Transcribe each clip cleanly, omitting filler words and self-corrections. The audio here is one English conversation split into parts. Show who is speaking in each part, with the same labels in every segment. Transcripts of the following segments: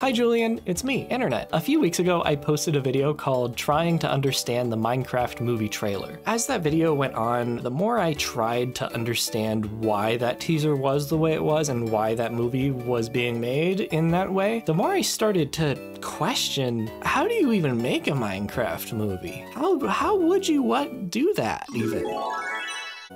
Speaker 1: Hi Julian, it's me, Internet. A few weeks ago, I posted a video called Trying to Understand the Minecraft Movie Trailer. As that video went on, the more I tried to understand why that teaser was the way it was and why that movie was being made in that way, the more I started to question, how do you even make a Minecraft movie? How would you do that even?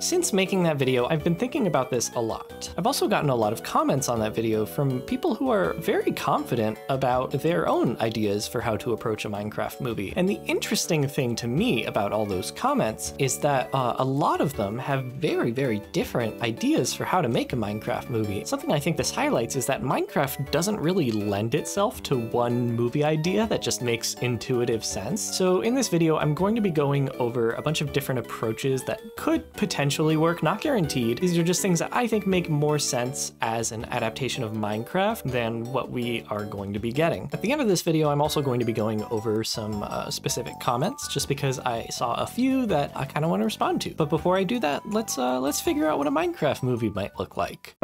Speaker 1: Since making that video, I've been thinking about this a lot. I've also gotten a lot of comments on that video from people who are very confident about their own ideas for how to approach a Minecraft movie. And the interesting thing to me about all those comments is that a lot of them have very, very different ideas for how to make a Minecraft movie. Something I think this highlights is that Minecraft doesn't really lend itself to one movie idea that just makes intuitive sense. So in this video, I'm going to be going over a bunch of different approaches that could potentially work, not guaranteed. These are just things that I think make more sense as an adaptation of Minecraft than what we are going to be getting. At the end of this video, I'm also going to be going over some specific comments, just because I saw a few that I kind of want to respond to. But before I do that, let's figure out what a Minecraft movie might look like.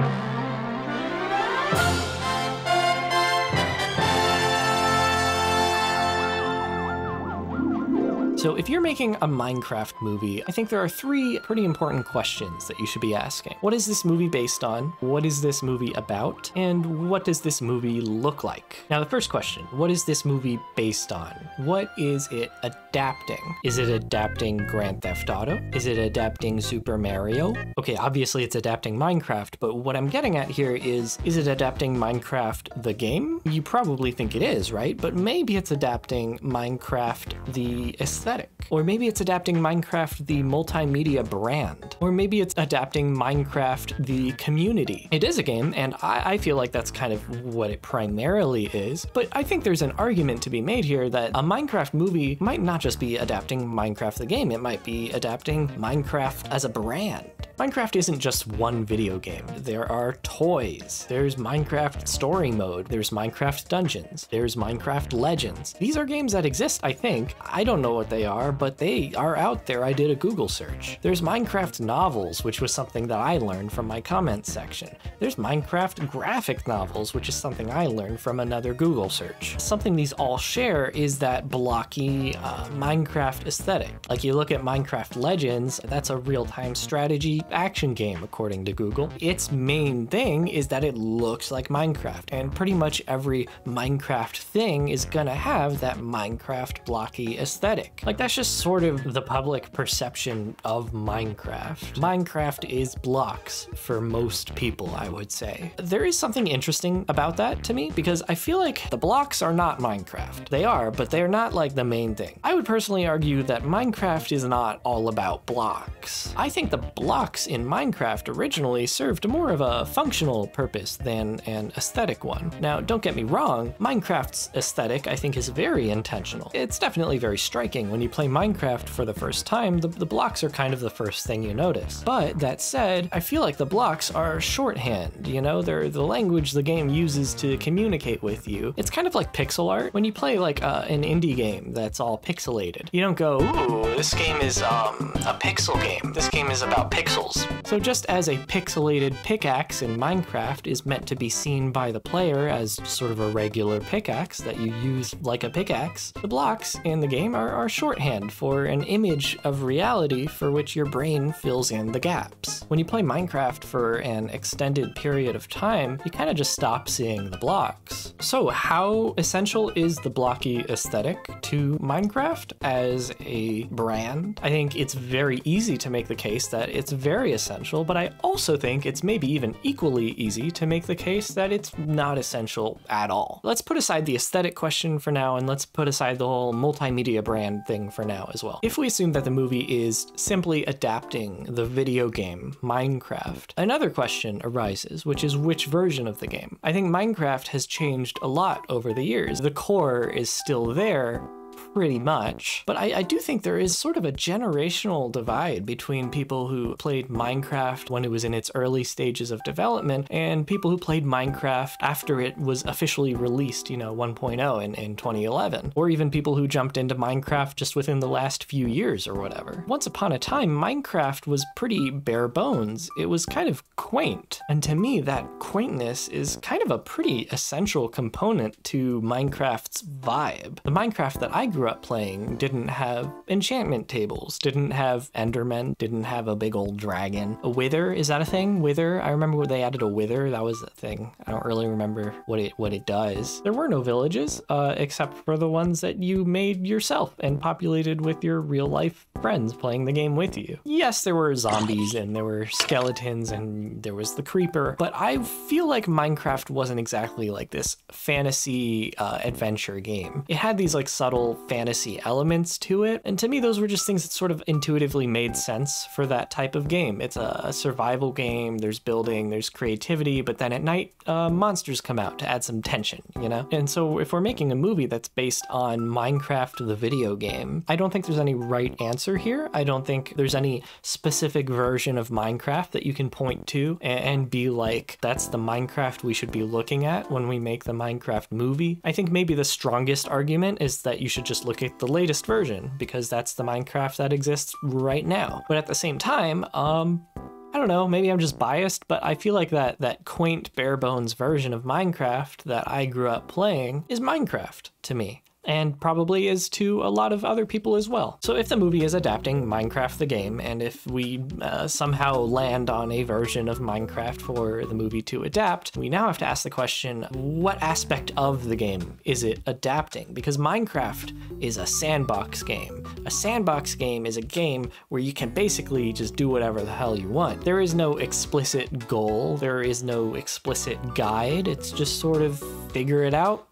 Speaker 1: So if you're making a Minecraft movie, I think there are three pretty important questions that you should be asking. What is this movie based on? What is this movie about? And what does this movie look like? Now, the first question, what is this movie based on? What is it adapting? Is it adapting Grand Theft Auto? Is it adapting Super Mario? Okay, obviously it's adapting Minecraft, but what I'm getting at here is it adapting Minecraft the game? You probably think it is, right? But maybe it's adapting Minecraft the aesthetic. Or maybe it's adapting Minecraft the multimedia brand. Or maybe it's adapting Minecraft the community. It is a game, and I feel like that's kind of what it primarily is, but I think there's an argument to be made here that a Minecraft movie might not just be adapting Minecraft the game, it might be adapting Minecraft as a brand. Minecraft isn't just one video game. There are toys. There's Minecraft Story Mode. There's Minecraft Dungeons. There's Minecraft Legends. These are games that exist, I think. I don't know what they are, but they are out there. I did a Google search. There's Minecraft novels, which was something that I learned from my comments section. There's Minecraft graphic novels, which is something I learned from another Google search. Something these all share is that blocky Minecraft aesthetic. Like you look at Minecraft Legends, that's a real-time strategy action game according to Google. Its main thing is that it looks like Minecraft, and pretty much every Minecraft thing is gonna have that Minecraft blocky aesthetic. Like that's just sort of the public perception of Minecraft. Minecraft is blocks for most people, I would say. There is something interesting about that to me, because I feel like the blocks are not Minecraft. They are, but they're not like the main thing. I would personally argue that Minecraft is not all about blocks. I think the blocks in Minecraft originally served more of a functional purpose than an aesthetic one. Now, don't get me wrong, Minecraft's aesthetic I think is very intentional. It's definitely very striking. When you play Minecraft for the first time, the blocks are kind of the first thing you notice. But that said, I feel like the blocks are shorthand, you know? They're the language the game uses to communicate with you. It's kind of like pixel art. When you play like an indie game that's all pixelated, you don't go, ooh, this game is a pixel game. This game is about pixels. So just as a pixelated pickaxe in Minecraft is meant to be seen by the player as sort of a regular pickaxe that you use like a pickaxe, the blocks in the game are shorthand for an image of reality for which your brain fills in the gaps. When you play Minecraft for an extended period of time, you kind of just stop seeing the blocks. So how essential is the blocky aesthetic to Minecraft as a brand? I think it's very easy to make the case that it's very essential, but I also think it's maybe even equally easy to make the case that it's not essential at all. Let's put aside the aesthetic question for now, and let's put aside the whole multimedia brand thing for now as well. If we assume that the movie is simply adapting the video game Minecraft, another question arises, which is which version of the game? I think Minecraft has changed a lot over the years. The core is still there, pretty much. But I do think there is sort of a generational divide between people who played Minecraft when it was in its early stages of development and people who played Minecraft after it was officially released, you know, 1.0 in 2011. Or even people who jumped into Minecraft just within the last few years or whatever. Once upon a time, Minecraft was pretty bare bones. It was kind of quaint. And to me, that quaintness is kind of a pretty essential component to Minecraft's vibe. The Minecraft that I grew up playing didn't have enchantment tables, didn't have endermen, didn't have a big old dragon. A wither, is that a thing? Wither? I remember when they added a wither, that was a thing. I don't really remember what it does. There were no villages, except for the ones that you made yourself and populated with your real life friends playing the game with you. Yes, there were zombies and there were skeletons and there was the creeper, but I feel like Minecraft wasn't exactly like this fantasy adventure game. It had these like subtle fantasy elements to it, and to me those were just things that sort of intuitively made sense for that type of game. It's a survival game, there's building, there's creativity, but then at night monsters come out to add some tension, you know? And so if we're making a movie that's based on Minecraft the video game, I don't think there's any right answer here. I don't think there's any specific version of Minecraft that you can point to and be like, that's the Minecraft we should be looking at when we make the Minecraft movie. I think maybe the strongest argument is that you should just look at the latest version because that's the Minecraft that exists right now. But at the same time, I don't know, maybe I'm just biased, but I feel like that quaint bare bones version of Minecraft that I grew up playing is Minecraft to me. And probably is to a lot of other people as well. So if the movie is adapting Minecraft the game, and if we somehow land on a version of Minecraft for the movie to adapt, we now have to ask the question, what aspect of the game is it adapting? Because Minecraft is a sandbox game. A sandbox game is a game where you can basically just do whatever the hell you want. There is no explicit goal, there is no explicit guide, it's just sort of figure it out,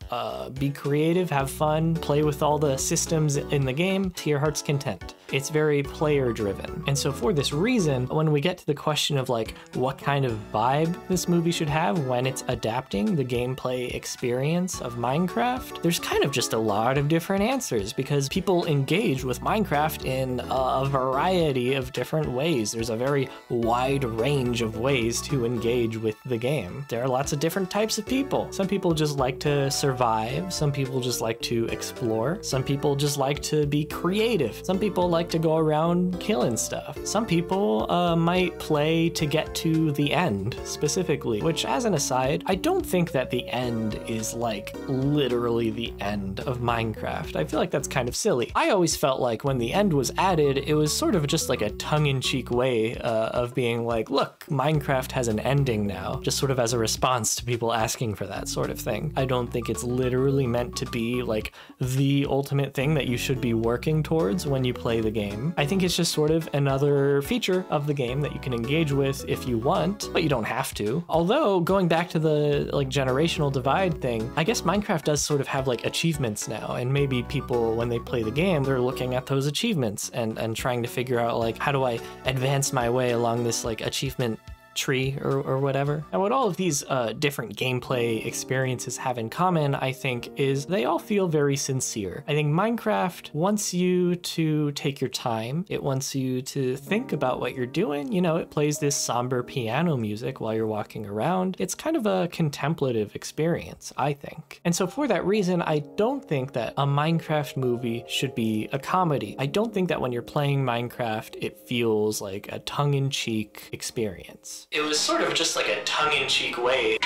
Speaker 1: be creative, have fun, play with all the systems in the game to your heart's content. It's very player driven. And so for this reason, when we get to the question of like what kind of vibe this movie should have when it's adapting the gameplay experience of Minecraft, there's kind of just a lot of different answers because people engage with Minecraft in a variety of different ways. There's a very wide range of ways to engage with the game. There are lots of different types of people. Some people just like to survive. Some people just like to explore. Some people just like to be creative. Some people like to go around killing stuff. Some people might play to get to the end specifically, which as an aside, I don't think that the end is like literally the end of Minecraft. I feel like that's kind of silly. I always felt like when the end was added, it was sort of just like a tongue-in-cheek way of being like, look, Minecraft has an ending now, just sort of as a response to people asking for that sort of thing. I don't think it's literally meant to be like the ultimate thing that you should be working towards when you play the game. I think it's just sort of another feature of the game that you can engage with if you want, but you don't have to. Although going back to the like generational divide thing, I guess Minecraft does sort of have like achievements now, and maybe people when they play the game, they're looking at those achievements and trying to figure out like, how do I advance my way along this like achievement tree or whatever. And what all of these different gameplay experiences have in common, I think, is they all feel very sincere. I think Minecraft wants you to take your time. It wants you to think about what you're doing. You know, it plays this somber piano music while you're walking around. It's kind of a contemplative experience, I think. And so for that reason, I don't think that a Minecraft movie should be a comedy. I don't think that when you're playing Minecraft, it feels like a tongue-in-cheek experience. It was sort of just like a tongue-in-cheek way.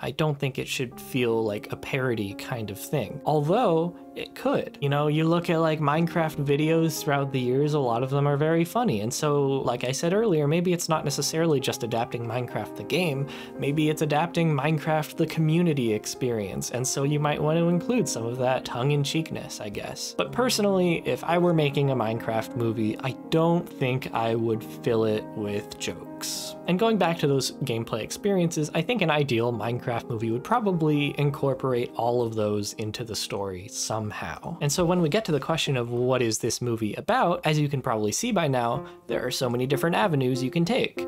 Speaker 1: I don't think it should feel like a parody kind of thing. Although, it could. You know, you look at like Minecraft videos throughout the years, a lot of them are very funny. And so, like I said earlier, maybe it's not necessarily just adapting Minecraft the game, maybe it's adapting Minecraft the community experience. And so you might want to include some of that tongue-in-cheekness, I guess. But personally, if I were making a Minecraft movie, I don't think I would fill it with jokes. And going back to those gameplay experiences, I think an ideal Minecraft movie would probably incorporate all of those into the story somehow. And so when we get to the question of what is this movie about, as you can probably see by now, there are so many different avenues you can take.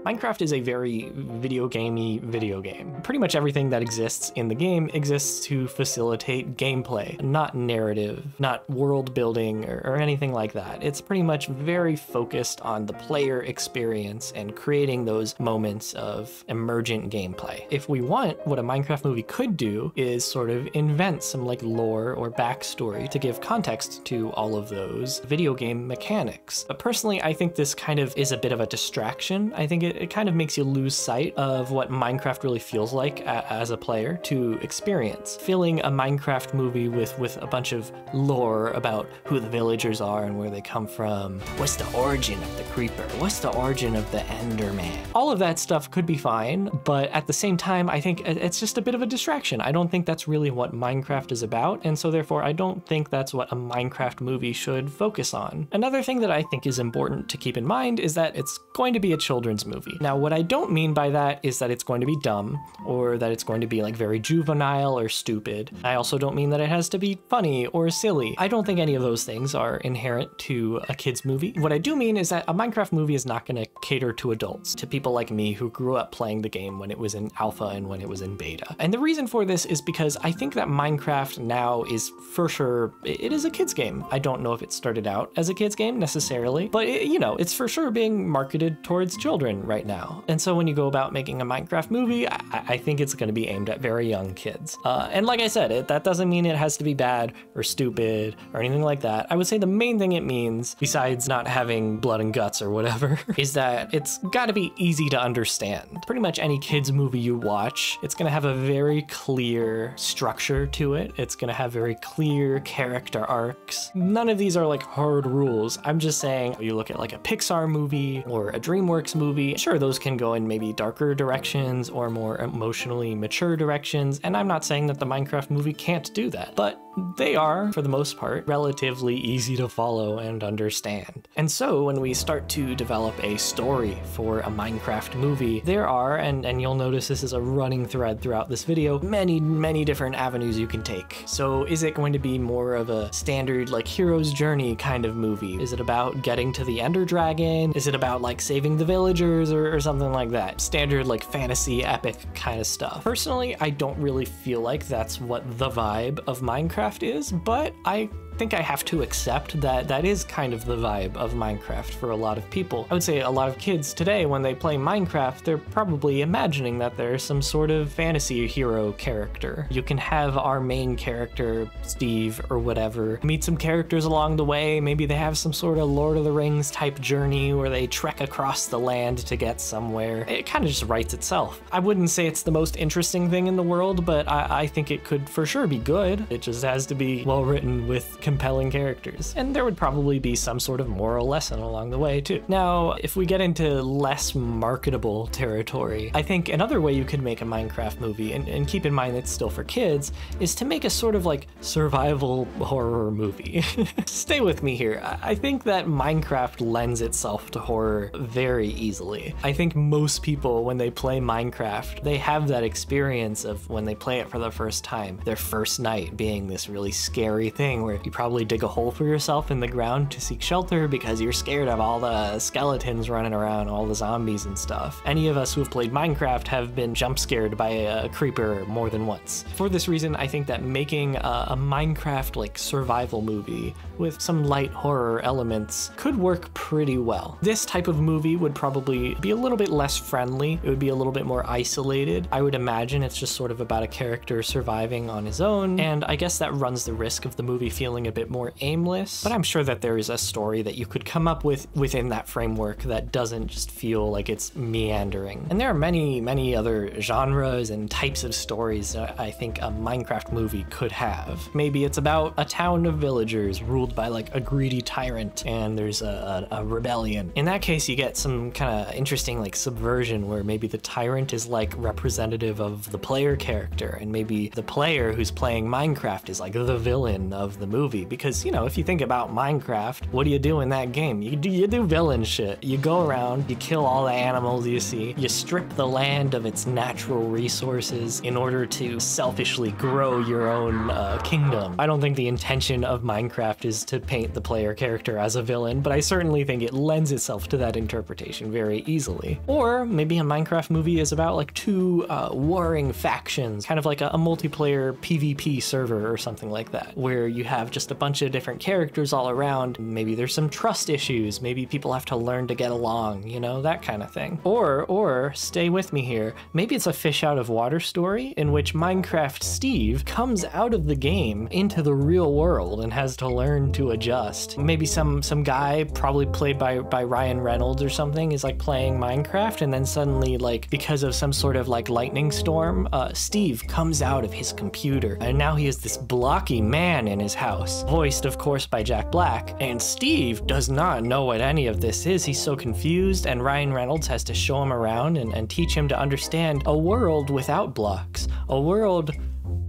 Speaker 1: Minecraft is a very video gamey video game. Pretty much everything that exists in the game exists to facilitate gameplay, not narrative, not world building or anything like that. It's pretty much very focused on the player experience and creating those moments of emergent gameplay. If we want, what a Minecraft movie could do is sort of invent some like lore or backstory to give context to all of those video game mechanics. But personally, I think this kind of is a bit of a distraction. I think it kind of makes you lose sight of what Minecraft really feels like as a player to experience. Filling a Minecraft movie with a bunch of lore about who the villagers are and where they come from. What's the origin of the creeper? What's the origin of the Enderman? All of that stuff could be fine, but at the same time, I think it's just a bit of a distraction. I don't think that's really what Minecraft is about, and so therefore I don't think that's what a Minecraft movie should focus on. Another thing that I think is important to keep in mind is that it's going to be a children's movie. Now, what I don't mean by that is that it's going to be dumb, or that it's going to be like very juvenile or stupid. I also don't mean that it has to be funny or silly. I don't think any of those things are inherent to a kid's movie. What I do mean is that a Minecraft movie is not going to cater to adults, to people like me who grew up playing the game when it was in alpha and when it was in beta. And the reason for this is because I think that Minecraft now is for sure, it is a kid's game. I don't know if it started out as a kid's game necessarily, but you know, it's for sure being marketed towards children right now. And so when you go about making a Minecraft movie, I think it's going to be aimed at very young kids. And like I said, that doesn't mean it has to be bad or stupid or anything like that. I would say the main thing it means, besides not having blood and guts or whatever, is that it's got to be easy to understand. Pretty much any kids movie you watch, it's going to have a very clear structure to it. It's going to have very clear character arcs. None of these are like hard rules. I'm just saying, you look at like a Pixar movie or a DreamWorks movie, sure, those can go in maybe darker directions or more emotionally mature directions, and I'm not saying that the Minecraft movie can't do that, but they are, for the most part, relatively easy to follow and understand. And so when we start to develop a story for a Minecraft movie, there are, and you'll notice this is a running thread throughout this video, many different avenues you can take. So is it going to be more of a standard like hero's journey kind of movie? Is it about getting to the Ender Dragon? Is it about like saving the villagers or something like that? Standard like fantasy epic kind of stuff. Personally, I don't really feel like that's what the vibe of Minecraft is, but I think I have to accept that that is kind of the vibe of Minecraft for a lot of people. I would say a lot of kids today, when they play Minecraft, they're probably imagining that there's some sort of fantasy hero character. You can have our main character, Steve or whatever, meet some characters along the way. Maybe they have some sort of Lord of the Rings type journey where they trek across the land to get somewhere. It kind of just writes itself. I wouldn't say it's the most interesting thing in the world, but I think it could for sure be good. It just has to be well written with compelling characters. And there would probably be some sort of moral lesson along the way too. Now, if we get into less marketable territory, I think another way you could make a Minecraft movie, and keep in mind it's still for kids, is to make a sort of like survival horror movie. Stay with me here. I think that Minecraft lends itself to horror very easily. I think most people, when they play Minecraft, they have that experience of when they play it for the first time, their first night being this really scary thing where you probably dig a hole for yourself in the ground to seek shelter because you're scared of all the skeletons running around, all the zombies and stuff. Any of us who have played Minecraft have been jump scared by a creeper more than once. For this reason, I think that making a Minecraft like survival movie with some light horror elements could work pretty well. This type of movie would probably be a little bit less friendly. It would be a little bit more isolated. I would imagine it's just sort of about a character surviving on his own, and I guess that runs the risk of the movie feeling a bit more aimless, but I'm sure that there is a story that you could come up with within that framework that doesn't just feel like it's meandering. And there are many other genres and types of stories that I think a Minecraft movie could have. Maybe it's about a town of villagers ruled by like a greedy tyrant and there's a rebellion. In that case, you get some kind of interesting like subversion where maybe the tyrant is like representative of the player character, and maybe the player who's playing Minecraft is like the villain of the movie. movie because, you know, if you think about Minecraft, what do you do in that game? You do villain shit. You go around, you kill all the animals you see, you strip the land of its natural resources in order to selfishly grow your own kingdom. I don't think the intention of Minecraft is to paint the player character as a villain, but I certainly think it lends itself to that interpretation very easily. Or maybe a Minecraft movie is about like two warring factions, kind of like a multiplayer PvP server or something like that, where you have just a bunch of different characters all around. Maybe there's some trust issues, maybe people have to learn to get along, you know, that kind of thing. Or stay with me here, maybe it's a fish out of water story in which Minecraft Steve comes out of the game into the real world and has to learn to adjust. Maybe some guy, probably played by Ryan Reynolds or something, is like playing Minecraft, and then suddenly, like, because of some sort of like lightning storm, Steve comes out of his computer, and now he is this blocky man in his house, voiced of course by Jack Black, and Steve does not know what any of this is. He's so confused, and Ryan Reynolds has to show him around and teach him to understand a world without blocks, a world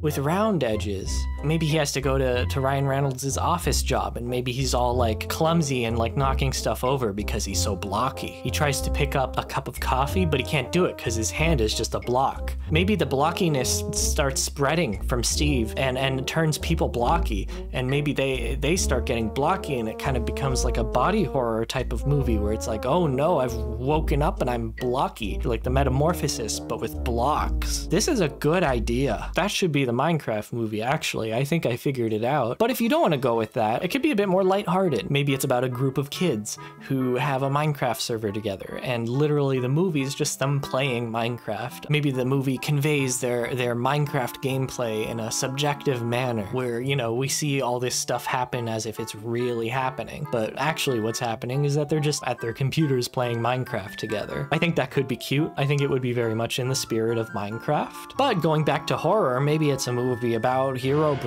Speaker 1: with round edges. Maybe he has to go to Ryan Reynolds' office job, and maybe he's all like clumsy and like knocking stuff over because he's so blocky. He tries to pick up a cup of coffee, but he can't do it because his hand is just a block. Maybe the blockiness starts spreading from Steve and turns people blocky, and maybe they start getting blocky, and it kind of becomes like a body horror type of movie where it's like, oh no, I've woken up and I'm blocky. Like the Metamorphosis, but with blocks. This is a good idea. That should be the Minecraft movie, actually. I think I figured it out. But if you don't want to go with that, it could be a bit more lighthearted. Maybe it's about a group of kids who have a Minecraft server together, and literally the movie is just them playing Minecraft. Maybe the movie conveys their Minecraft gameplay in a subjective manner, where, you know, we see all this stuff happen as if it's really happening. But actually what's happening is that they're just at their computers playing Minecraft together. I think that could be cute. I think it would be very much in the spirit of Minecraft. But going back to horror, maybe it's a movie about Herobrine.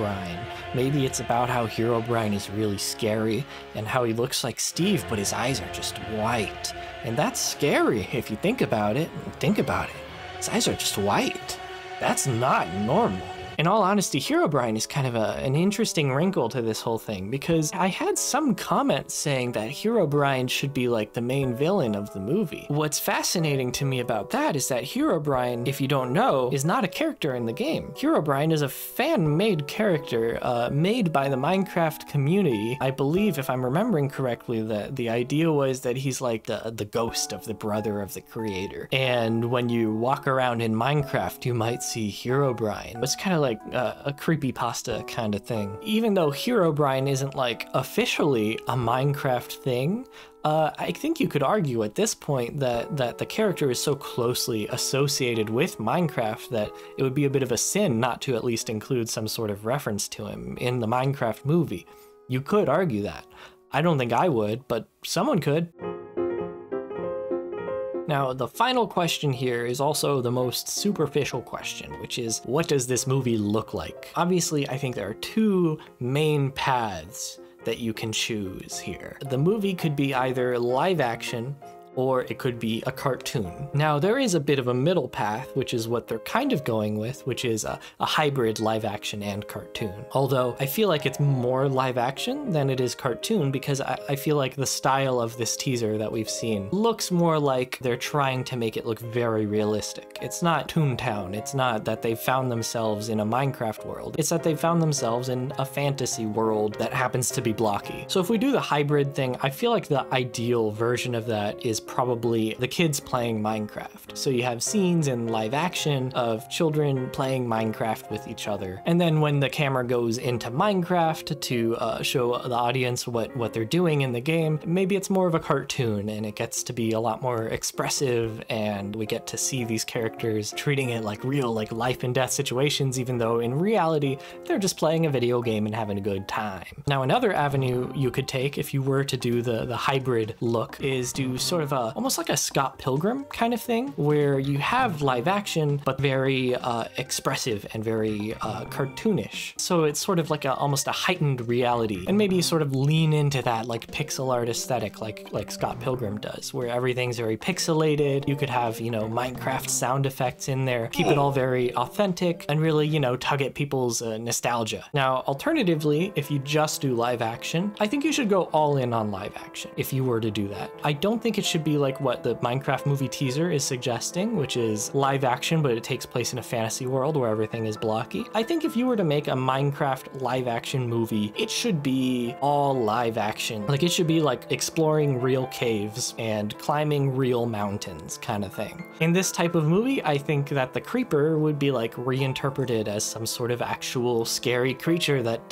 Speaker 1: Maybe it's about how Herobrine is really scary and how he looks like Steve, but his eyes are just white. And that's scary if you think about it. His eyes are just white. That's not normal. In all honesty, Herobrine is kind of an interesting wrinkle to this whole thing, because I had some comments saying that Herobrine should be like the main villain of the movie. What's fascinating to me about that is that Herobrine, if you don't know, is not a character in the game. Herobrine is a fan-made character made by the Minecraft community. I believe, if I'm remembering correctly, that the idea was that he's like the ghost of the brother of the creator. And when you walk around in Minecraft, you might see Herobrine. It's kind of like a creepypasta kind of thing. Even though Herobrine isn't like officially a Minecraft thing, I think you could argue at this point that the character is so closely associated with Minecraft that it would be a bit of a sin not to at least include some sort of reference to him in the Minecraft movie. You could argue that. I don't think I would, but someone could. Now, the final question here is also the most superficial question, which is, what does this movie look like? Obviously, I think there are two main paths that you can choose here. The movie could be either live action, or it could be a cartoon. Now, there is a bit of a middle path, which is what they're kind of going with, which is a hybrid live action and cartoon. Although I feel like it's more live action than it is cartoon, because I feel like the style of this teaser that we've seen looks more like they're trying to make it look very realistic. It's not Toontown. It's not that they've found themselves in a Minecraft world. It's that they've found themselves in a fantasy world that happens to be blocky. So if we do the hybrid thing, I feel like the ideal version of that is probably the kids playing Minecraft. So you have scenes in live action of children playing Minecraft with each other. And then when the camera goes into Minecraft to show the audience what they're doing in the game, maybe it's more of a cartoon and it gets to be a lot more expressive, and we get to see these characters treating it like real, like life and death situations, even though in reality, they're just playing a video game and having a good time. Now, another avenue you could take if you were to do the hybrid look is do sort of almost like a Scott Pilgrim kind of thing, where you have live action, but very expressive and very cartoonish. So it's sort of like almost a heightened reality. And maybe you sort of lean into that like pixel art aesthetic like Scott Pilgrim does, where everything's very pixelated. You could have, you know, Minecraft sound effects in there, keep it all very authentic and really, you know, tug at people's nostalgia. Now, alternatively, if you just do live action, I think you should go all in on live action if you were to do that. I don't think it should be like what the Minecraft movie teaser is suggesting, which is live action, but it takes place in a fantasy world where everything is blocky. I think if you were to make a Minecraft live action movie, it should be all live action. Like it should be like exploring real caves and climbing real mountains kind of thing. In this type of movie, I think that the creeper would be like reinterpreted as some sort of actual scary creature that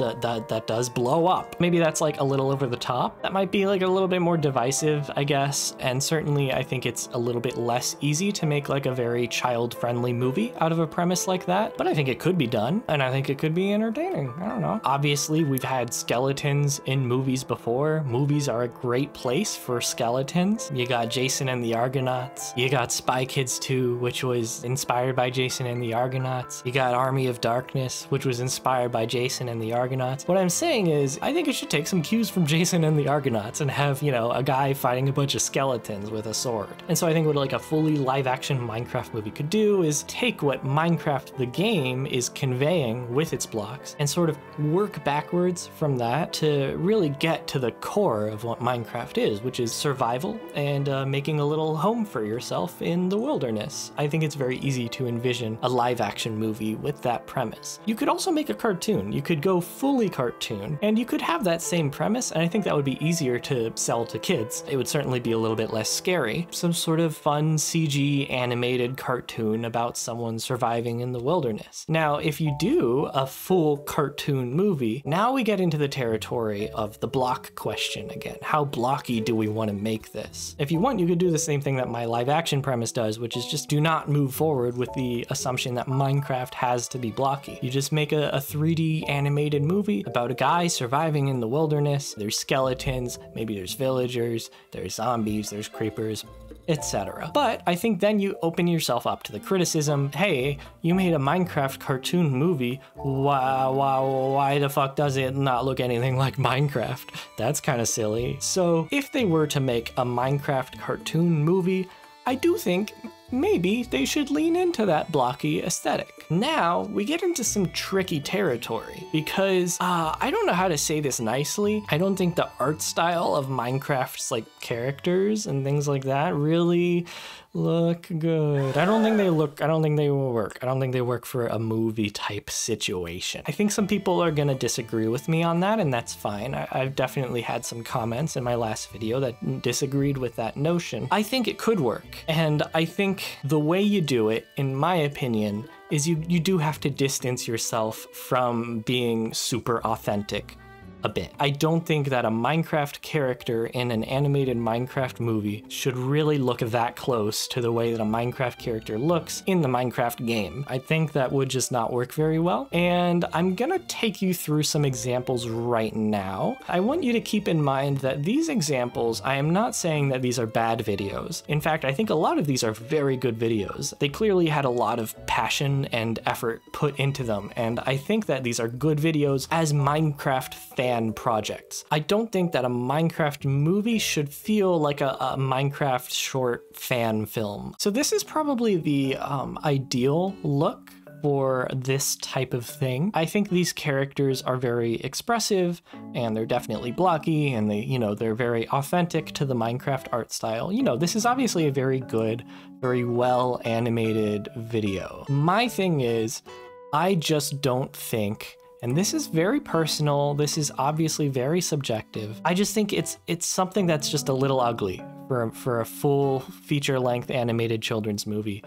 Speaker 1: does blow up. Maybe that's like a little over the top. That might be like a little bit more divisive, I guess. And certainly I think it's a little bit less easy to make like a very child-friendly movie out of a premise like that. But I think it could be done, and I think it could be entertaining. I don't know. Obviously, we've had skeletons in movies before. Movies are a great place for skeletons. You got Jason and the Argonauts. You got Spy Kids 2, which was inspired by Jason and the Argonauts. You got Army of Darkness, which was inspired by Jason and the Argonauts. What I'm saying is, I think it should take some cues from Jason and the Argonauts and have, you know, a guy fighting a bunch of skeletons with a sword. And so I think what like a fully live action Minecraft movie could do is take what Minecraft the game is conveying with its blocks and sort of work backwards from that to really get to the core of what Minecraft is, which is survival and making a little home for yourself in the wilderness. I think it's very easy to envision a live action movie with that premise. You could also make a cartoon. You could go fully cartoon and you could have that same premise, and I think that would be easier to sell to kids. It would certainly be a little bit less scary. Some sort of fun CG animated cartoon about someone surviving in the wilderness. Now, if you do a full cartoon movie, now we get into the territory of the block question again. How blocky do we want to make this? If you want, you could do the same thing that my live action premise does, which is just do not move forward with the assumption that Minecraft has to be blocky. You just make a 3D animated movie about a guy surviving in the wilderness. There's skeletons, maybe there's villagers, there's zombies, there's creepers, etc. But I think then you open yourself up to the criticism, hey, you made a Minecraft cartoon movie, why the fuck does it not look anything like Minecraft? That's kind of silly. So if they were to make a Minecraft cartoon movie, I do think maybe they should lean into that blocky aesthetic. Now we get into some tricky territory because I don't know how to say this nicely. I don't think the art style of Minecraft's like characters and things like that really look good. I don't think they will work. I don't think they work for a movie type situation. I think some people are gonna disagree with me on that, and that's fine. I've definitely had some comments in my last video that disagreed with that notion. I think it could work, and I think the way you do it, in my opinion, is you do have to distance yourself from being super authentic a bit. I don't think that a Minecraft character in an animated Minecraft movie should really look that close to the way that a Minecraft character looks in the Minecraft game. I think that would just not work very well. And I'm gonna take you through some examples right now. I want you to keep in mind that these examples, I am not saying that these are bad videos. In fact, I think a lot of these are very good videos. They clearly had a lot of passion and effort put into them, and I think that these are good videos as Minecraft fan projects. I don't think that a Minecraft movie should feel like a Minecraft short fan film. So this is probably the ideal look for this type of thing. I think these characters are very expressive and they're definitely blocky and they're very authentic to the Minecraft art style. This is obviously a very good, very well animated video. My thing is, I just don't think, and this is very personal, this is obviously very subjective, I just think it's something that's just a little ugly for a full feature-length animated children's movie.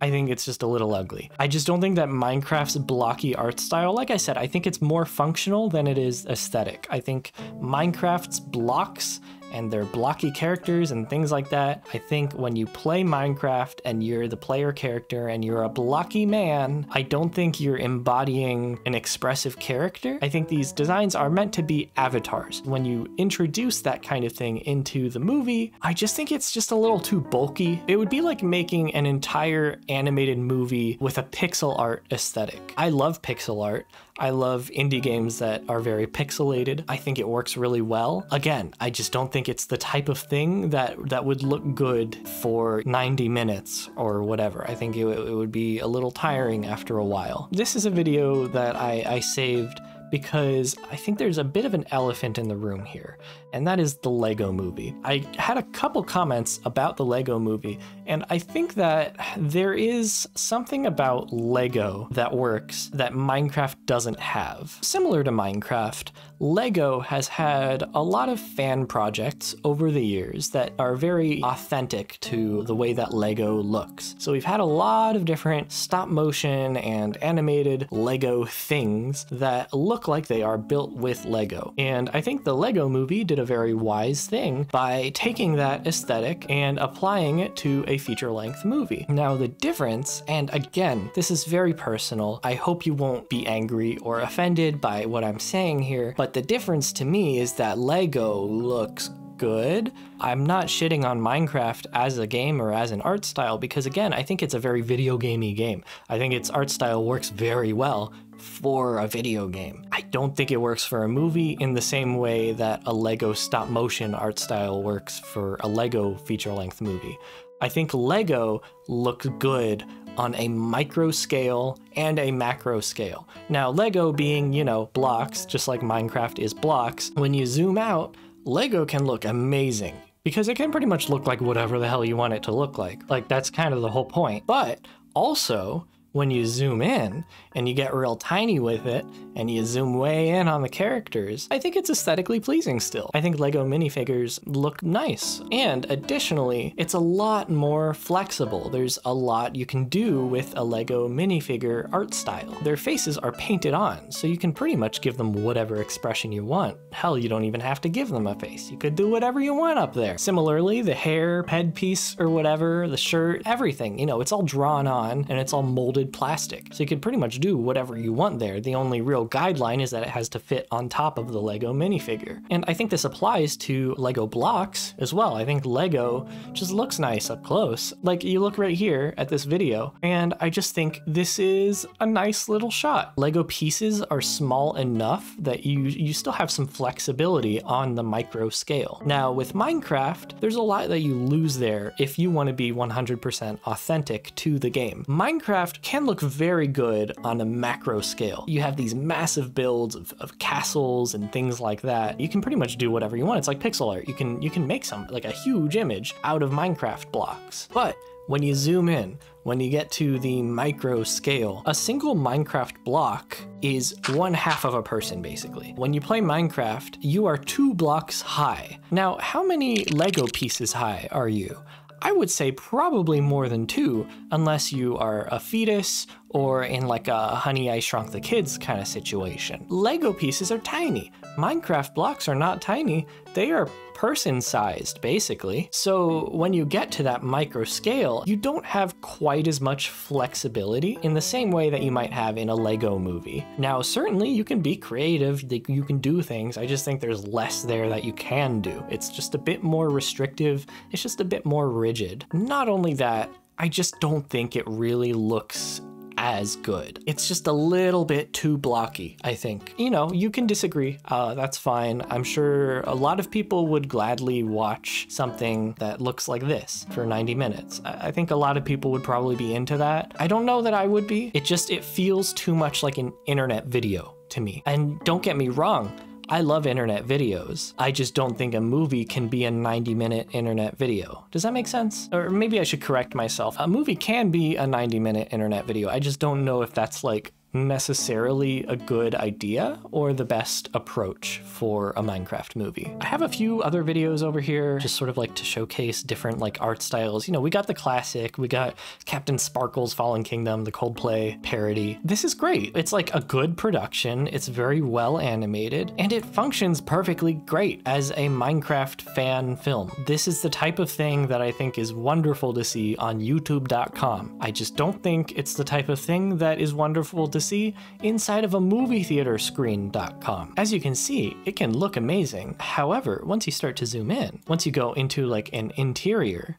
Speaker 1: I think it's just a little ugly. I just don't think that Minecraft's blocky art style, like I said, I think it's more functional than it is aesthetic. I think Minecraft's blocks and they're blocky characters and things like that. I think when you play Minecraft and you're the player character and you're a blocky man, I don't think you're embodying an expressive character. I think these designs are meant to be avatars. When you introduce that kind of thing into the movie, I just think it's just a little too bulky. It would be like making an entire animated movie with a pixel art aesthetic. I love pixel art. I love indie games that are very pixelated. I think it works really well. Again, I just don't think it's the type of thing that would look good for 90 minutes or whatever. I think it would be a little tiring after a while. This is a video that I saved because I think there's a bit of an elephant in the room here, and that is the Lego Movie. I had a couple comments about the Lego Movie, and I think that there is something about Lego that works that Minecraft doesn't have. Similar to Minecraft, Lego has had a lot of fan projects over the years that are very authentic to the way that Lego looks. So we've had a lot of different stop motion and animated Lego things that look like they are built with Lego. And I think the Lego Movie did a very wise thing by taking that aesthetic and applying it to a feature-length movie. Now the difference, and again, this is very personal, I hope you won't be angry or offended by what I'm saying here, but the difference to me is that Lego looks good. I'm not shitting on Minecraft as a game or as an art style because, again, I think it's a very video gamey game. I think its art style works very well for a video game. I don't think it works for a movie in the same way that a Lego stop motion art style works for a Lego feature-length movie. I think Lego looks good on a micro scale and a macro scale. Now, Lego being, you know, blocks, just like Minecraft is blocks, when you zoom out, Lego can look amazing because it can pretty much look like whatever the hell you want it to look like. Like, that's kind of the whole point. But also, when you zoom in and you get real tiny with it and you zoom way in on the characters, I think it's aesthetically pleasing still. I think Lego minifigures look nice. And additionally, it's a lot more flexible. There's a lot you can do with a Lego minifigure art style. Their faces are painted on, so you can pretty much give them whatever expression you want. Hell, you don't even have to give them a face. You could do whatever you want up there. Similarly, the hair, headpiece, or whatever, the shirt, everything, you know, it's all drawn on and it's all molded plastic. So you can pretty much do whatever you want there. The only real guideline is that it has to fit on top of the Lego minifigure. And I think this applies to Lego blocks as well. I think Lego just looks nice up close. Like, you look right here at this video, and I just think this is a nice little shot. Lego pieces are small enough that you still have some flexibility on the micro scale. Now, with Minecraft, there's a lot that you lose there if you want to be 100% authentic to the game. Minecraft can look very good on a macro scale. You have these massive builds of castles and things like that. You can pretty much do whatever you want. It's like pixel art. You can make like a huge image out of Minecraft blocks. But when you zoom in, when you get to the micro scale, a single Minecraft block is 1/2 of a person, basically. When you play Minecraft, you are 2 blocks high. Now, how many Lego pieces high are you? I would say probably more than 2, unless you are a fetus or in like a Honey, I Shrunk the Kids kind of situation. Lego pieces are tiny. Minecraft blocks are not tiny. They are person-sized, basically. So when you get to that micro scale, you don't have quite as much flexibility in the same way that you might have in a Lego movie. Now, certainly you can be creative, you can do things. I just think there's less there that you can do. It's just a bit more restrictive. It's just a bit more rigid. Not only that, I just don't think it really looks as good. It's just a little bit too blocky, I think. You know, you can disagree. That's fine. I'm sure a lot of people would gladly watch something that looks like this for 90 minutes. I think a lot of people would probably be into that. I don't know that I would be. It feels too much like an internet video to me. And don't get me wrong, I love internet videos. I just don't think a movie can be a 90-minute internet video. Does that make sense? Or maybe I should correct myself. A movie can be a 90-minute internet video. I just don't know if that's like necessarily a good idea or the best approach for a Minecraft movie. I have a few other videos over here just sort of like to showcase different like art styles. You know, we got the classic, we got Captain Sparkle's Fallen Kingdom, the Coldplay parody. This is great. It's like a good production, it's very well animated, and it functions perfectly great as a Minecraft fan film. This is the type of thing that I think is wonderful to see on YouTube.com. I just don't think it's the type of thing that is wonderful to see inside of a movie theater screen.com. As you can see, it can look amazing. However, once you start to zoom in, once you go into like an interior,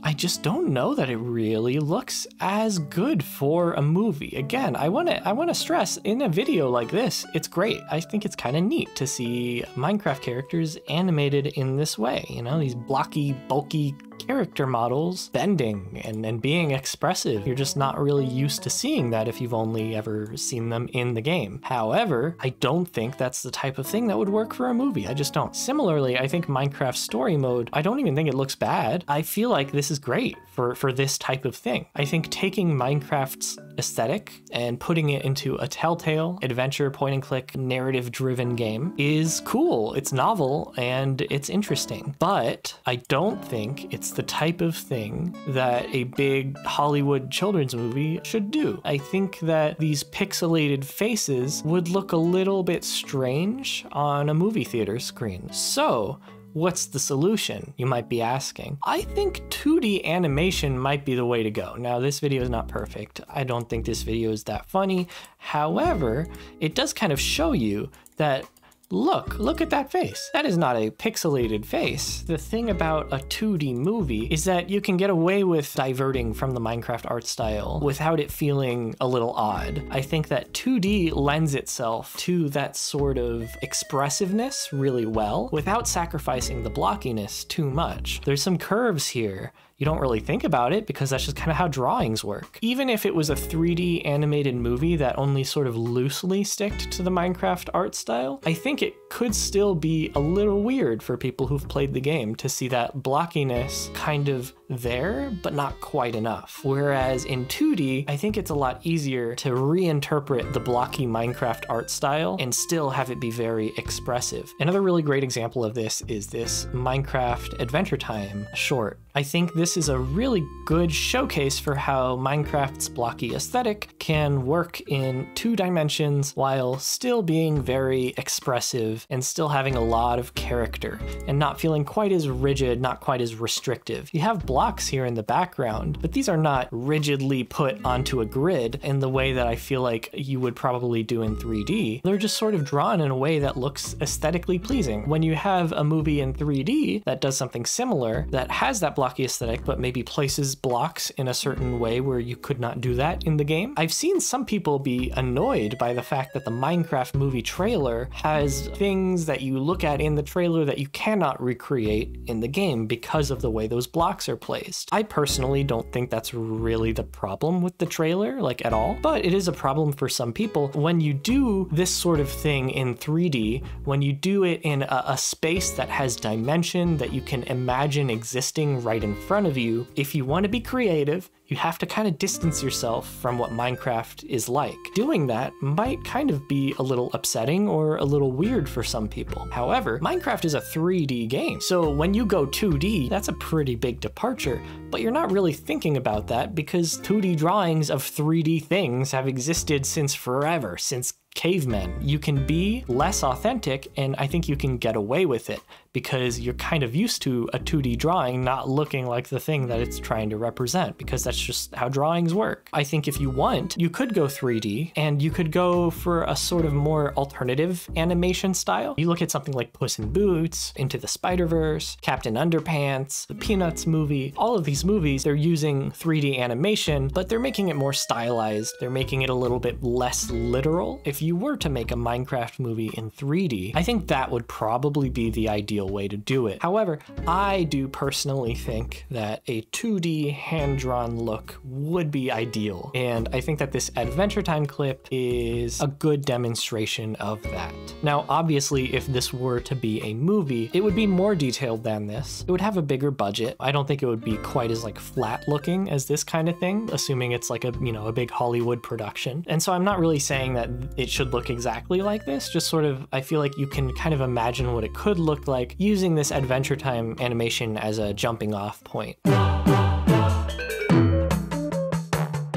Speaker 1: I just don't know that it really looks as good for a movie. Again, I want to stress, in a video like this, it's great. I think it's kind of neat to see Minecraft characters animated in this way. You know, these blocky, bulky character models bending and being expressive. You're just not really used to seeing that if you've only ever seen them in the game. However, I don't think that's the type of thing that would work for a movie. I just don't. Similarly, I think Minecraft story mode, I don't even think it looks bad. I feel like this is great for this type of thing. I think taking Minecraft's aesthetic and putting it into a Telltale adventure point and click narrative driven game is cool. It's novel and it's interesting, but I don't think it's the type of thing that a big Hollywood children's movie should do. I think that these pixelated faces would look a little bit strange on a movie theater screen. So what's the solution, you might be asking? I think 2D animation might be the way to go. Now, this video is not perfect. I don't think this video is that funny. However, it does kind of show you that look at that face. That is not a pixelated face. The thing about a 2D movie is that you can get away with diverting from the Minecraft art style without it feeling a little odd. I think that 2D lends itself to that sort of expressiveness really well without sacrificing the blockiness too much. There's some curves here. You don't really think about it because that's just kind of how drawings work. Even if it was a 3D animated movie that only sort of loosely sticked to the Minecraft art style, I think it could still be a little weird for people who've played the game to see that blockiness kind of there, but not quite enough. Whereas in 2D, I think it's a lot easier to reinterpret the blocky Minecraft art style and still have it be very expressive. Another really great example of this is this Minecraft Adventure Time short. I think this is a really good showcase for how Minecraft's blocky aesthetic can work in 2 dimensions while still being very expressive and still having a lot of character and not feeling quite as rigid, not quite as restrictive. You have blocks here in the background, but these are not rigidly put onto a grid in the way that I feel like you would probably do in 3D. They're just sort of drawn in a way that looks aesthetically pleasing. When you have a movie in 3D that does something similar, that has that blocky aesthetic, but maybe places blocks in a certain way where you could not do that in the game, I've seen some people be annoyed by the fact that the Minecraft movie trailer has things that you look at in the trailer that you cannot recreate in the game because of the way those blocks are placed. I personally don't think that's really the problem with the trailer, like at all, but it is a problem for some people. When you do this sort of thing in 3D, when you do it in a space that has dimension that you can imagine existing right in front of you, if you want to be creative, you have to kind of distance yourself from what Minecraft is like. Doing that might kind of be a little upsetting or a little weird for some people. However, Minecraft is a 3D game, so when you go 2D, that's a pretty big departure, but you're not really thinking about that because 2D drawings of 3D things have existed since forever, since cavemen. You can be less authentic, and I think you can get away with it because you're kind of used to a 2D drawing not looking like the thing that it's trying to represent, because that's just how drawings work. I think if you want, you could go 3D and you could go for a sort of more alternative animation style. You look at something like Puss in Boots, Into the Spider-Verse, Captain Underpants, the Peanuts movie. All of these movies, they're using 3D animation, but they're making it more stylized. They're making it a little bit less literal. If if you were to make a Minecraft movie in 3D, I think that would probably be the ideal way to do it. However, I do personally think that a 2D hand-drawn look would be ideal, and I think that this Adventure Time clip is a good demonstration of that. Now, obviously, if this were to be a movie, it would be more detailed than this. It would have a bigger budget. I don't think it would be quite as like flat looking as this kind of thing, assuming it's like a, you know, a big Hollywood production. And so I'm not really saying that it should look exactly like this, just sort of, I feel like you can kind of imagine what it could look like using this Adventure Time animation as a jumping off point.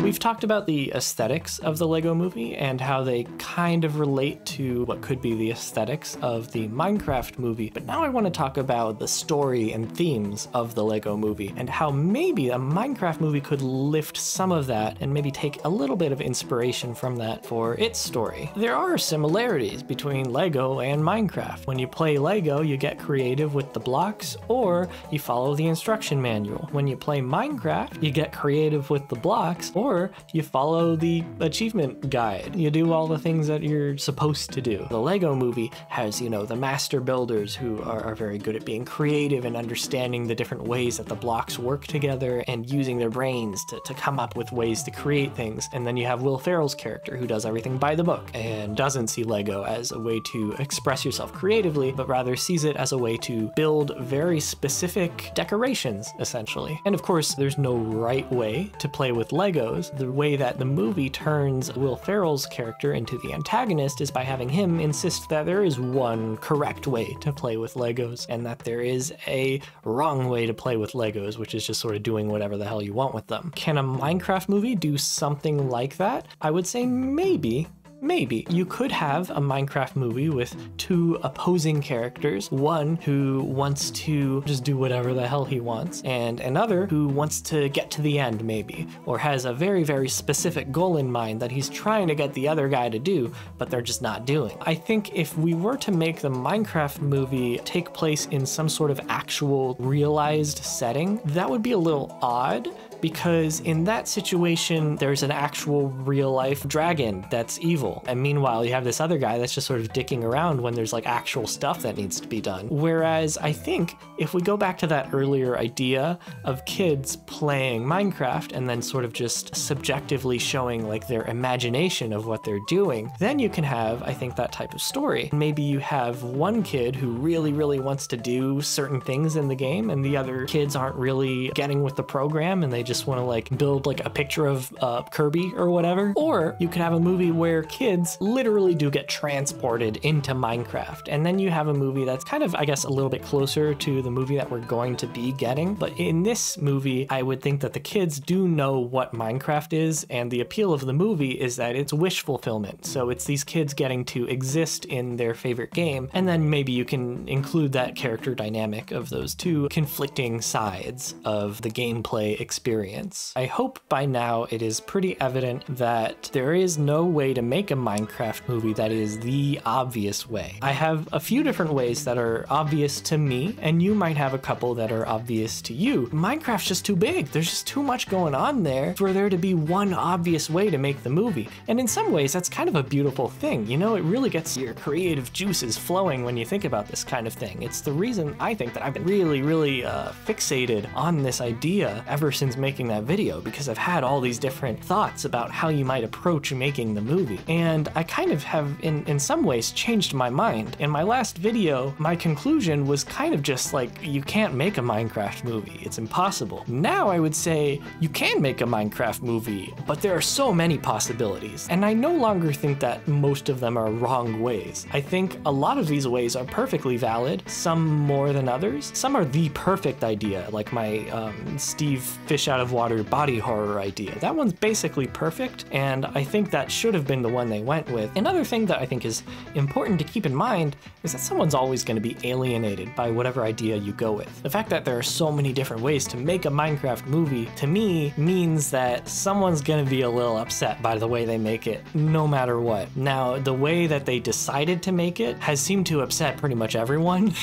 Speaker 1: We've talked about the aesthetics of the Lego Movie and how they kind of relate to what could be the aesthetics of the Minecraft movie, but now I want to talk about the story and themes of the Lego Movie and how maybe a Minecraft movie could lift some of that and maybe take a little bit of inspiration from that for its story. There are similarities between Lego and Minecraft. When you play Lego, you get creative with the blocks or you follow the instruction manual. When you play Minecraft, you get creative with the blocks or you follow the achievement guide. You do all the things that you're supposed to do. The Lego Movie has, you know, the master builders who are very good at being creative and understanding the different ways that the blocks work together and using their brains to come up with ways to create things. And then you have Will Ferrell's character who does everything by the book and doesn't see Lego as a way to express yourself creatively, but rather sees it as a way to build very specific decorations, essentially. And of course, there's no right way to play with Legos. The way that the movie turns Will Ferrell's character into the antagonist is by having him insist that there is one correct way to play with Legos and that there is a wrong way to play with Legos, which is just sort of doing whatever the hell you want with them. Can a Minecraft movie do something like that? I would say maybe. Maybe. You could have a Minecraft movie with two opposing characters, one who wants to just do whatever the hell he wants, and another who wants to get to the end maybe, or has a very, very specific goal in mind that he's trying to get the other guy to do, but they're just not doing. I think if we were to make the Minecraft movie take place in some sort of actual realized setting, that would be a little odd, because in that situation, there's an actual real-life dragon that's evil. And meanwhile, you have this other guy that's just sort of dicking around when there's like actual stuff that needs to be done. Whereas I think if we go back to that earlier idea of kids playing Minecraft and then sort of just subjectively showing like their imagination of what they're doing, then you can have, I think, that type of story. Maybe you have one kid who really, really wants to do certain things in the game and the other kids aren't really getting with the program and they just want to like build like a picture of Kirby or whatever. Or you could have a movie where kids literally do get transported into Minecraft. And then you have a movie that's kind of, I guess, a little bit closer to the movie that we're going to be getting. But in this movie, I would think that the kids do know what Minecraft is. And the appeal of the movie is that it's wish fulfillment. So it's these kids getting to exist in their favorite game. And then maybe you can include that character dynamic of those two conflicting sides of the gameplay experience. I hope by now it is pretty evident that there is no way to make a Minecraft movie that is the obvious way. I have a few different ways that are obvious to me, and you might have a couple that are obvious to you. Minecraft's just too big. There's just too much going on there for there to be one obvious way to make the movie. And in some ways, that's kind of a beautiful thing. You know, it really gets your creative juices flowing when you think about this kind of thing. It's the reason I think that I've been really, really fixated on this idea ever since making that video, because I've had all these different thoughts about how you might approach making the movie. And I kind of have in some ways changed my mind. In my last video, my conclusion was kind of just like, you can't make a Minecraft movie. It's impossible. Now I would say you can make a Minecraft movie, but there are so many possibilities. And I no longer think that most of them are wrong ways. I think a lot of these ways are perfectly valid, some more than others. Some are the perfect idea, like my Steve Fish Out of Water body horror idea. That one's basically perfect, and I think that should have been the one they went with. Another thing that I think is important to keep in mind is that someone's always going to be alienated by whatever idea you go with. The fact that there are so many different ways to make a Minecraft movie, to me, means that someone's going to be a little upset by the way they make it, no matter what. Now, the way that they decided to make it has seemed to upset pretty much everyone,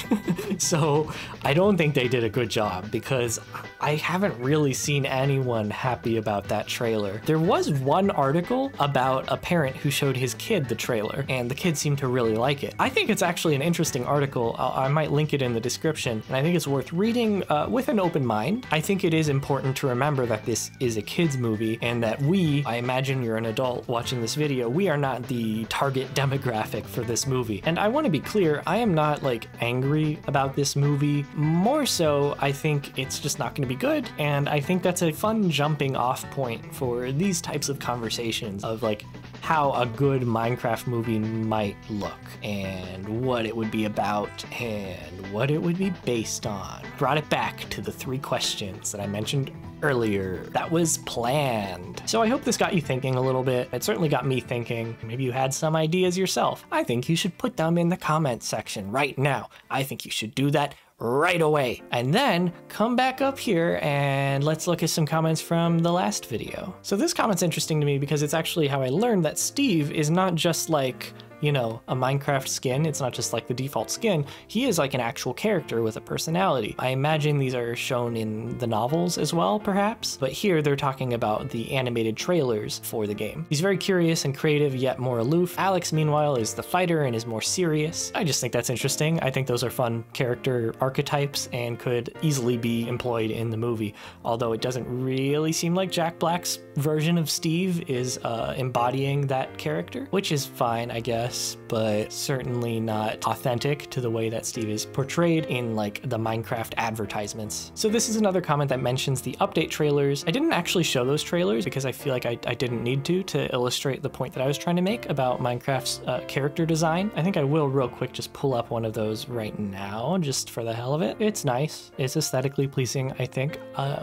Speaker 1: so I don't think they did a good job, because I haven't really seen seen anyone happy about that trailer. There was one article about a parent who showed his kid the trailer, and the kid seemed to really like it. I think it's actually an interesting article. I might link it in the description, and I think it's worth reading with an open mind. I think it is important to remember that this is a kid's movie, and that I imagine you're an adult watching this video, we are not the target demographic for this movie. And I want to be clear, I am not like angry about this movie. More so, I think it's just not going to be good, and I think that's a fun jumping off point for these types of conversations of like how a good Minecraft movie might look, and what it would be about, and what it would be based on. Brought it back to the 3 questions that I mentioned earlier. That was planned. So I hope this got you thinking a little bit. It certainly got me thinking. Maybe you had some ideas yourself. I think you should put them in the comments section right now. I think you should do that right away. And then come back up here and let's look at some comments from the last video. So this comment's interesting to me because it's actually how I learned that Steve is not just like, you know, a Minecraft skin. It's not just like the default skin. He is like an actual character with a personality. I imagine these are shown in the novels as well, perhaps, but here they're talking about the animated trailers for the game. He's very curious and creative, yet more aloof. Alex, meanwhile, is the fighter and is more serious. I just think that's interesting. I think those are fun character archetypes and could easily be employed in the movie, although it doesn't really seem like Jack Black's version of Steve is embodying that character, which is fine, I guess, but certainly not authentic to the way that Steve is portrayed in like the Minecraft advertisements. So this is another comment that mentions the update trailers. I didn't actually show those trailers because I feel like I didn't need to illustrate the point that I was trying to make about Minecraft's character design. I think I will real quick just pull up one of those right now just for the hell of it. It's nice. It's aesthetically pleasing, I think.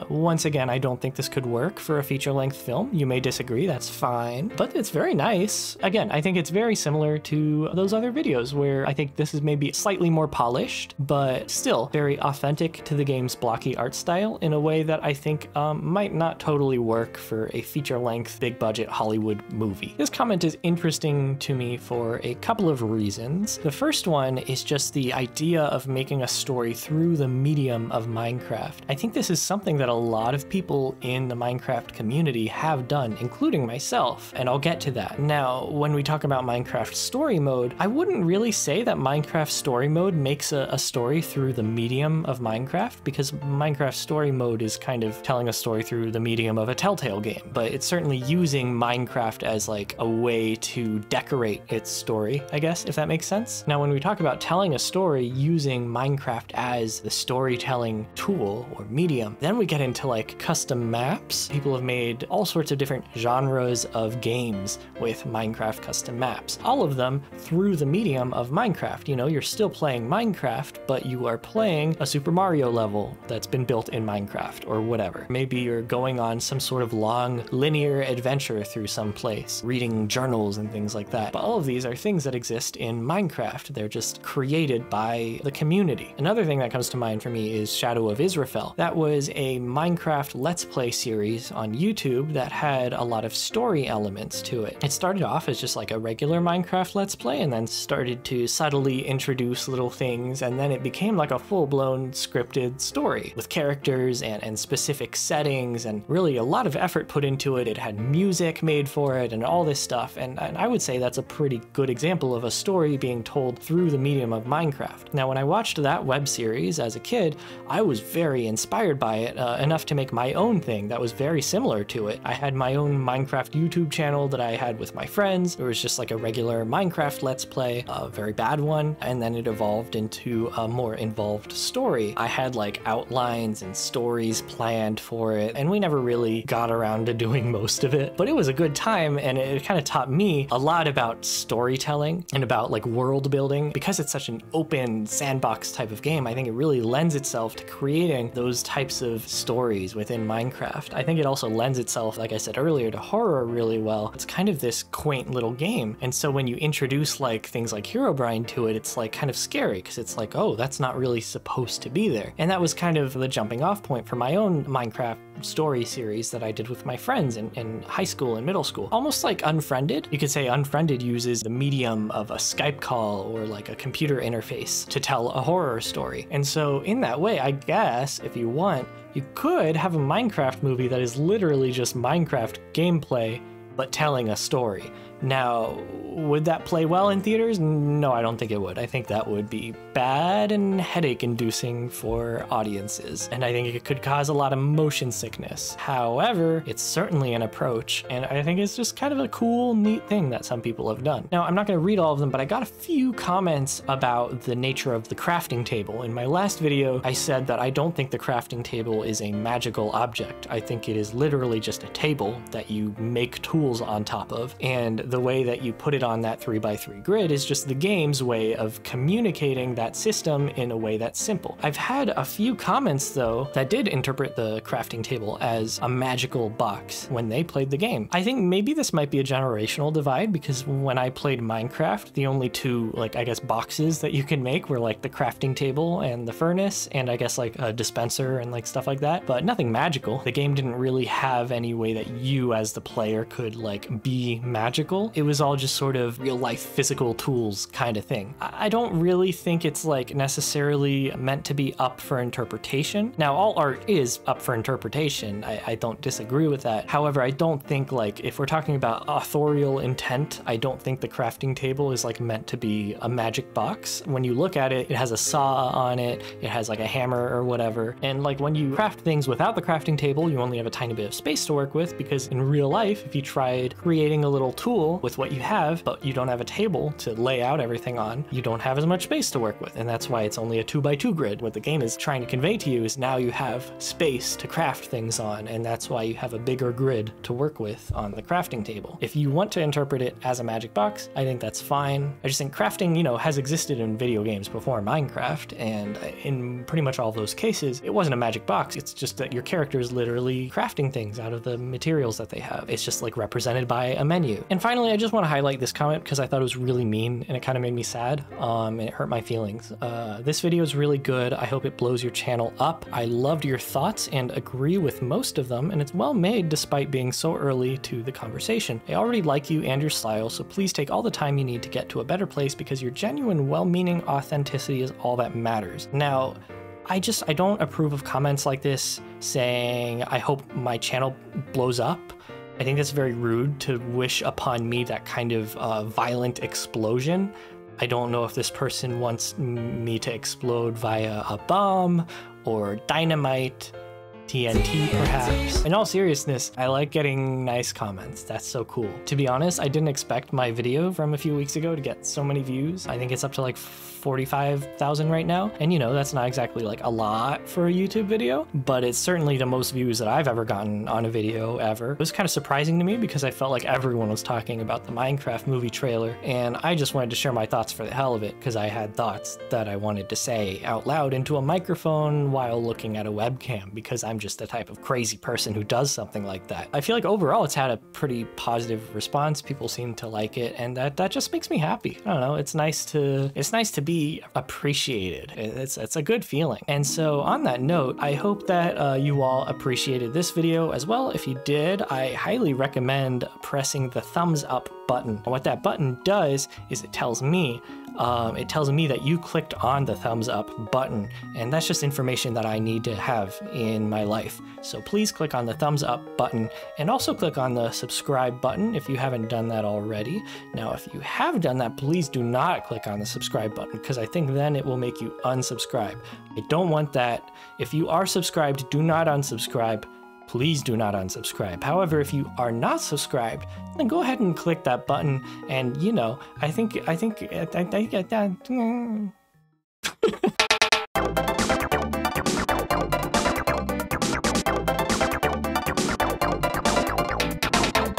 Speaker 1: Once again, I don't think this could work for a feature-length film. You may disagree, that's fine, but it's very nice. Again, I think it's very similar to those other videos where I think this is maybe slightly more polished, but still very authentic to the game's blocky art style in a way that I think might not totally work for a feature-length, big-budget Hollywood movie. This comment is interesting to me for a couple of reasons. The first one is just the idea of making a story through the medium of Minecraft. I think this is something that a lot of people in the Minecraft community have done, including myself, and I'll get to that. Now, when we talk about Minecraft story mode, I wouldn't really say that Minecraft story mode makes a story through the medium of Minecraft, because Minecraft story mode is kind of telling a story through the medium of a Telltale game, but it's certainly using Minecraft as like a way to decorate its story, I guess, if that makes sense. Now, when we talk about telling a story using Minecraft as the storytelling tool or medium, then we get into like custom maps. People have made all sorts of different genres of games with Minecraft custom maps. All of them through the medium of Minecraft. You know, you're still playing Minecraft, but you are playing a Super Mario level that's been built in Minecraft or whatever. Maybe you're going on some sort of long linear adventure through some place, reading journals and things like that. But all of these are things that exist in Minecraft. They're just created by the community. Another thing that comes to mind for me is Shadow of Israfel. That was a Minecraft Let's Play series on YouTube that had a lot of story elements to it. It started off as just like a regular Minecraft Let's Play and then started to subtly introduce little things, and then it became like a full-blown scripted story with characters and specific settings and really a lot of effort put into it. It had music made for it and all this stuff, and I would say that's a pretty good example of a story being told through the medium of Minecraft. Now, when I watched that web series as a kid, I was very inspired by it, enough to make my own thing that was very similar to it. I had my own Minecraft YouTube channel that I had with my friends. It was just like a regular Minecraft Let's Play, a very bad one, and then it evolved into a more involved story. I had like outlines and stories planned for it, and we never really got around to doing most of it, but it was a good time, and it kind of taught me a lot about storytelling and about like world building. Because it's such an open sandbox type of game, I think it really lends itself to creating those types of stories within Minecraft. I think it also lends itself, like I said earlier, to horror really well. It's kind of this quaint little game, and so when you introduce like things like Herobrine to it, it's like kind of scary because it's like, oh, that's not really supposed to be there. And that was kind of the jumping off point for my own Minecraft story series that I did with my friends in high school and middle school. Almost like Unfriended. You could say Unfriended uses the medium of a Skype call or like a computer interface to tell a horror story. And so in that way, I guess if you want, you could have a Minecraft movie that is literally just Minecraft gameplay, but telling a story. Now, would that play well in theaters? No, I don't think it would. I think that would be bad and headache-inducing for audiences, and I think it could cause a lot of motion sickness. However, it's certainly an approach, and I think it's just kind of a cool, neat thing that some people have done. Now, I'm not going to read all of them, but I got a few comments about the nature of the crafting table. In my last video, I said that I don't think the crafting table is a magical object. I think it is literally just a table that you make tools on top of, and the way that you put it on that 3x3 grid is just the game's way of communicating that system in a way that's simple. I've had a few comments though that did interpret the crafting table as a magical box when they played the game. I think maybe this might be a generational divide because when I played Minecraft, the only two, like, I guess boxes that you can make were like the crafting table and the furnace, and I guess like a dispenser and like stuff like that, but nothing magical. The game didn't really have any way that you as the player could like be magical. It was all just sort of real life physical tools kind of thing. I don't really think it's like necessarily meant to be up for interpretation. Now, all art is up for interpretation. I don't disagree with that. However, I don't think, like, if we're talking about authorial intent, I don't think the crafting table is like meant to be a magic box. When you look at it, it has a saw on it, it has like a hammer or whatever. And like when you craft things without the crafting table, you only have a tiny bit of space to work with, because in real life, if you tried creating a little tool with what you have, but you don't have a table to lay out everything on, you don't have as much space to work with. And that's why it's only a 2x2 grid. What the game is trying to convey to you is now you have space to craft things on, and that's why you have a bigger grid to work with on the crafting table. If you want to interpret it as a magic box, I think that's fine. I just think crafting, you know, has existed in video games before Minecraft, and in pretty much all of those cases, it wasn't a magic box. It's just that your character is literally crafting things out of the materials that they have. It's just like represented by a menu. And finally, I just want to highlight this comment because I thought it was really mean and it kind of made me sad, and it hurt my feelings. This video is really good. I hope it blows your channel up. I loved your thoughts and agree with most of them, and it's well made despite being so early to the conversation. I already like you and your style, so please take all the time you need to get to a better place, because your genuine, well-meaning authenticity is all that matters. Now, I don't approve of comments like this saying, I hope my channel blows up. I think that's very rude to wish upon me that kind of violent explosion. I don't know if this person wants me to explode via a bomb or dynamite, TNT perhaps. In all seriousness, I like getting nice comments. That's so cool. To be honest, I didn't expect my video from a few weeks ago to get so many views. I think it's up to like 45,000 right now. And you know, that's not exactly like a lot for a YouTube video, but it's certainly the most views that I've ever gotten on a video ever. It was kind of surprising to me because I felt like everyone was talking about the Minecraft movie trailer, and I just wanted to share my thoughts for the hell of it because I had thoughts that I wanted to say out loud into a microphone while looking at a webcam, because I'm just the type of crazy person who does something like that. I feel like overall it's had a pretty positive response. People seem to like it, and that just makes me happy. I don't know, it's nice to be appreciated. It's a good feeling. And so on that note, I hope that you all appreciated this video as well. If you did, I highly recommend pressing the thumbs up button. What that button does is it tells me that you clicked on the thumbs up button, and that's just information that I need to have in my life. So please click on the thumbs up button, and also click on the subscribe button if you haven't done that already. Now, if you have done that, please do not click on the subscribe button, because I think then it will make you unsubscribe. I don't want that. If you are subscribed, do not unsubscribe. Please do not unsubscribe. However, if you are not subscribed, then go ahead and click that button, and you know, I think